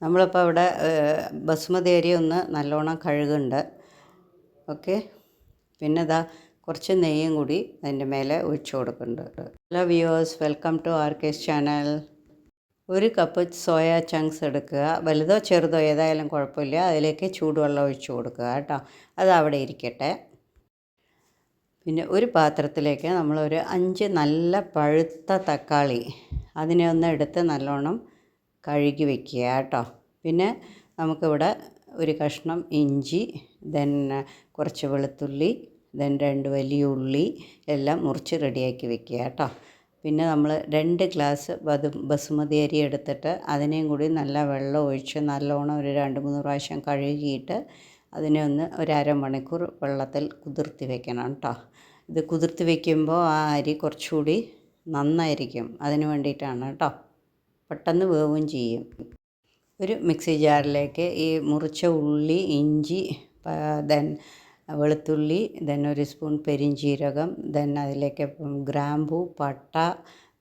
നമ്മളിപ്പോൾ ഇവിടെ ബസുമതി അരി ഒന്ന് നല്ലോണം കഴുകുന്നുണ്ട്. ഓക്കെ, പിന്നെ ഇതാ കുറച്ച് നെയ്യും കൂടി അതിൻ്റെ മേലെ ഒഴിച്ചു കൊടുക്കുന്നുണ്ട്. ഹലോ വ്യൂവേഴ്സ്, വെൽക്കം ടു ആർക്കേസ് ചാനൽ. 1 കപ്പ് സോയ ചങ്ക്സ് എടുക്കുക. വലുതോ ചെറുതോ ഏതായാലും കുഴപ്പമില്ല. അതിലേക്ക് ചൂടുവെള്ളം ഒഴിച്ചു കൊടുക്കുക കേട്ടോ. അത് അവിടെ ഇരിക്കട്ടെ. പിന്നെ ഒരു പാത്രത്തിലേക്ക് നമ്മളൊരു 5 നല്ല പഴുത്ത തക്കാളി അതിനെ ഒന്ന് എടുത്ത് നല്ലോണം കഴുകി വെക്കുക കേട്ടോ. പിന്നെ നമുക്കിവിടെ ഒരു കഷ്ണം ഇഞ്ചി, ദെൻ കുറച്ച് വെളുത്തുള്ളി, ദെൻ 2 വലിയ ഉള്ളി എല്ലാം മുറിച്ച് റെഡിയാക്കി വെക്കുക കേട്ടോ. പിന്നെ നമ്മൾ 2 ഗ്ലാസ് ബസുമതി അരി എടുത്തിട്ട് അതിനെയും കൂടി നല്ല വെള്ളം ഒഴിച്ച് നല്ലോണം ഒരു 2-3 പ്രാവശ്യം കഴുകിയിട്ട് അതിനെ ഒന്ന് ഒരു അരമണിക്കൂർ വെള്ളത്തിൽ കുതിർത്തി വെക്കണം കേട്ടോ. ഇത് കുതിർത്തി വെക്കുമ്പോൾ ആ അരി കുറച്ചുകൂടി നന്നായിരിക്കും, അതിന് വേണ്ടിയിട്ടാണ് കേട്ടോ. പെട്ടെന്ന് വേവും ചെയ്യും. ഒരു മിക്സി ജാറിലേക്ക് ഈ മുറിച്ച ഉള്ളി, ഇഞ്ചി, ദെൻ വെളുത്തുള്ളി, ദെൻ 1 സ്പൂൺ പെരിഞ്ജീരകം, ദെൻ അതിലേക്ക് ഗ്രാമ്പൂ, പട്ട,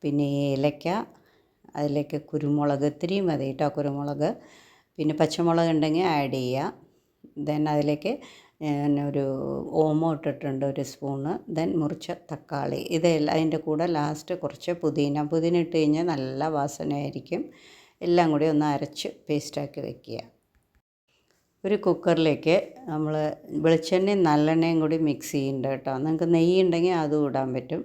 പിന്നെ ഏലക്ക, അതിലേക്ക് കുരുമുളക്, ഇത്തിരിയും മതി കേട്ടോ കുരുമുളക്, പിന്നെ പച്ചമുളക് ഉണ്ടെങ്കിൽ ആഡ് ചെയ്യുക. ദെൻ അതിലേക്ക് ഒരു ഓമോ ഇട്ടിട്ടുണ്ട് 1 സ്പൂണ്, ദെൻ മുറിച്ച തക്കാളി. ഇതെല്ലാം അതിൻ്റെ കൂടെ ലാസ്റ്റ് കുറച്ച് പുതിന ഇട്ട് കഴിഞ്ഞാൽ നല്ല വാസനയായിരിക്കും. എല്ലാം കൂടി ഒന്ന് അരച്ച് പേസ്റ്റാക്കി വെക്കുക. ഒരു കുക്കറിലേക്ക് നമ്മൾ വെളിച്ചെണ്ണയും നല്ലെണ്ണയും കൂടി മിക്സ് ചെയ്യുന്നുണ്ട് കേട്ടോ. നിങ്ങൾക്ക് നെയ്യ് ഉണ്ടെങ്കിൽ അതും ഇടാൻ പറ്റും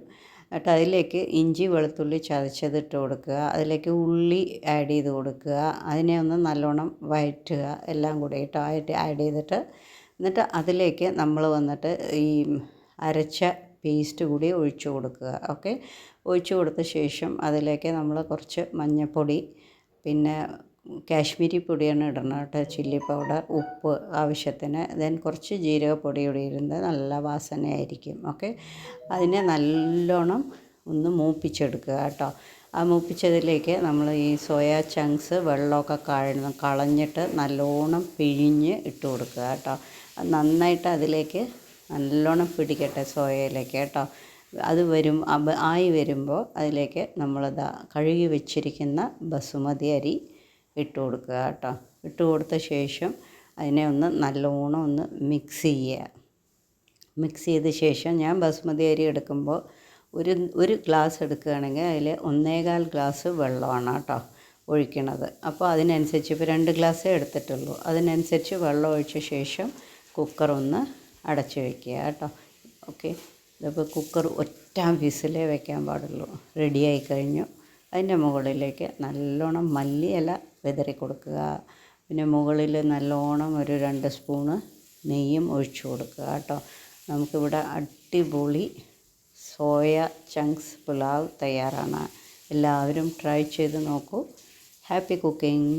കേട്ടോ. അതിലേക്ക് ഇഞ്ചി വെളുത്തുള്ളി ചതച്ചത് ഇട്ട് കൊടുക്കുക. അതിലേക്ക് ഉള്ളി ആഡ് ചെയ്ത് കൊടുക്കുക. അതിനെ ഒന്ന് നല്ലോണം വഴറ്റുക എല്ലാം കൂടി കേട്ടോ. ആഡ് ചെയ്തിട്ട് എന്നിട്ട് അതിലേക്ക് നമ്മൾ വന്നിട്ട് ഈ അരച്ച പേസ്റ്റ് കൂടി ഒഴിച്ചു കൊടുക്കുക. ഓക്കെ, ഒഴിച്ചു കൊടുത്ത ശേഷം അതിലേക്ക് നമ്മൾ കുറച്ച് മഞ്ഞൾപ്പൊടി, പിന്നെ കാശ്മീരി പൊടിയാണ് ഇടണം കേട്ടോ, ചില്ലി പൗഡർ, ഉപ്പ് ആവശ്യത്തിന്, ദെൻ കുറച്ച് ജീരകപ്പൊടി കൂടി ഇരുന്ന് നല്ല വാസനയായിരിക്കും. ഓക്കെ, അതിനെ നല്ലോണം ഒന്ന് മൂപ്പിച്ചെടുക്കുക കേട്ടോ. ആ മൂപ്പിച്ചതിലേക്ക് നമ്മൾ ഈ സോയ ചങ്ക്സ് വെള്ളമൊക്കെ കളഞ്ഞിട്ട് നല്ലോണം പിഴിഞ്ഞ് ഇട്ട് കൊടുക്കുക കേട്ടോ. നന്നായിട്ട് അതിലേക്ക് നല്ലോണം പിടിക്കട്ടെ സോയയിലേക്ക് കേട്ടോ. അത് ആയി വരുമ്പോൾ അതിലേക്ക് നമ്മളിതാ കഴുകി വെച്ചിരിക്കുന്ന ബസുമതി അരി ഇട്ട് കൊടുക്കുക കേട്ടോ. ഇട്ട് കൊടുത്ത ശേഷം അതിനെ ഒന്ന് നല്ലോണം ഒന്ന് മിക്സ് ചെയ്യുക. മിക്സ് ചെയ്ത ശേഷം ഞാൻ ബസുമതി അരി എടുക്കുമ്പോൾ ഒരു ഗ്ലാസ് എടുക്കുകയാണെങ്കിൽ അതിൽ 1.25 ഗ്ലാസ് വെള്ളമാണ് കേട്ടോ ഒഴിക്കണത്. അപ്പോൾ അതിനനുസരിച്ച് ഇപ്പോൾ 2 ഗ്ലാസ്സേ എടുത്തിട്ടുള്ളൂ. അതിനനുസരിച്ച് വെള്ളം ഒഴിച്ച ശേഷം കുക്കർ ഒന്ന് അടച്ച് വയ്ക്കുക കേട്ടോ. ഓക്കെ, ഇതിപ്പോൾ കുക്കർ ഒറ്റ വിസിലേ വെക്കാൻ പാടുള്ളൂ. റെഡിയായി കഴിഞ്ഞു. അതിൻ്റെ മുകളിലേക്ക് നല്ലോണം മല്ലിയില വിതറി കൊടുക്കുക. പിന്നെ മുകളിൽ നല്ലോണം ഒരു 2 സ്പൂണ് നെയ്യും ഒഴിച്ചു കൊടുക്കുക കേട്ടോ. നമുക്കിവിടെ അടിപൊളി സോയ ചങ്ക്സ് പുലാവ് തയ്യാറാണ്. എല്ലാവരും ട്രൈ ചെയ്ത് നോക്കൂ. Happy cooking.